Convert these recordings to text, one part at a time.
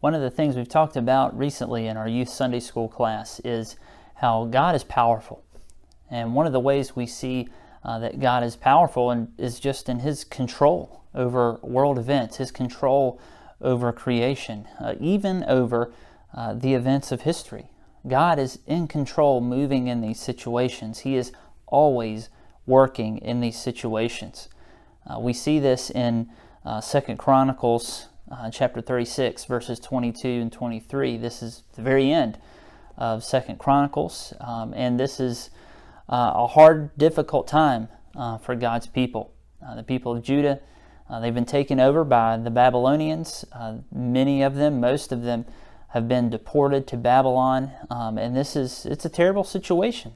One of the things we've talked about recently in our youth Sunday school class is how God is powerful. And one of the ways we see that God is powerful is just in His control over world events, His control over creation, even over the events of history. God is in control, moving in these situations. He is always working in these situations. We see this in 2 Chronicles chapter 36, verses 22 and 23. This is the very end of 2 Chronicles, and this is a hard, difficult time for God's people. The people of Judah, they've been taken over by the Babylonians. Many of them, most of them, have been deported to Babylon, and it's a terrible situation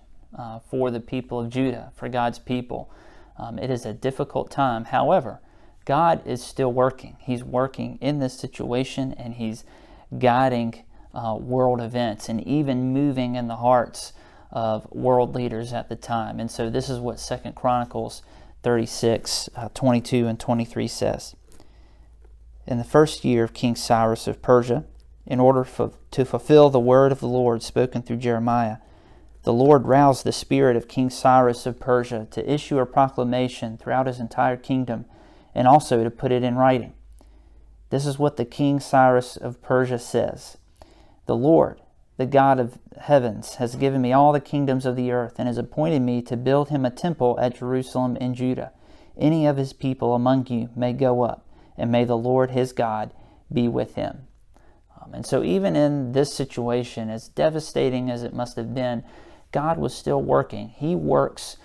for the people of Judah, for God's people. It is a difficult time. However, God is still working. He's working in this situation, and He's guiding world events and even moving in the hearts of world leaders at the time. And so this is what 2 Chronicles 36, 22 and 23 says. In the first year of King Cyrus of Persia, in order to fulfill the word of the Lord spoken through Jeremiah, the Lord roused the spirit of King Cyrus of Persia to issue a proclamation throughout his entire kingdom, and also to put it in writing. This is what the King Cyrus of Persia says. The Lord, the God of heavens, has given me all the kingdoms of the earth, and has appointed me to build Him a temple at Jerusalem in Judah. Any of His people among you may go up, and may the Lord His God be with him. And so even in this situation, as devastating as it must have been, God was still working. He works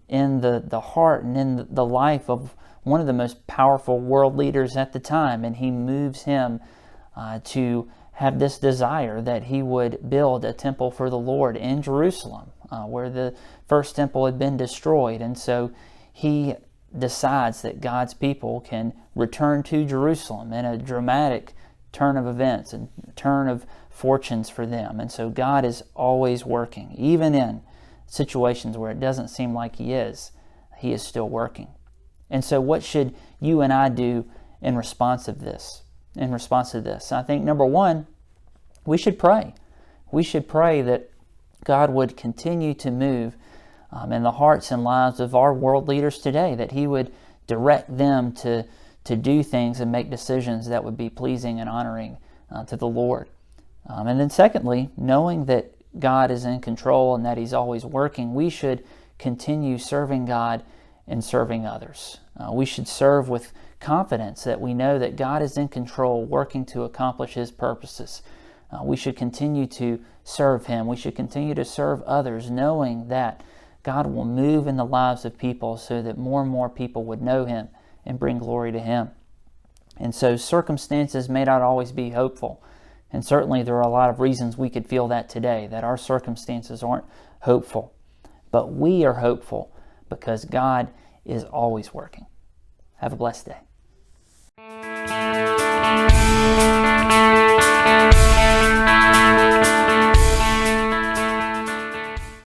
in the heart and in the life of one of the most powerful world leaders at the time, and He moves him to have this desire that he would build a temple for the Lord in Jerusalem, where the first temple had been destroyed. And so he decides that God's people can return to Jerusalem in a dramatic turn of events and turn of fortunes for them. And so God is always working, even in situations where it doesn't seem like He is still working. And so what should you and I do in response to this? I think number one, we should pray. We should pray that God would continue to move in the hearts and lives of our world leaders today, that He would direct them to do things and make decisions that would be pleasing and honoring to the Lord. And then secondly, knowing that God is in control and that He's always working, we should continue serving God and serving others. We should serve with confidence that we know that God is in control, working to accomplish His purposes. We should continue to serve Him. We should continue to serve others, knowing that God will move in the lives of people so that more and more people would know Him and bring glory to Him. And so circumstances may not always be hopeful. And certainly there are a lot of reasons we could feel that today, that our circumstances aren't hopeful. But we are hopeful because God is always working. Have a blessed day.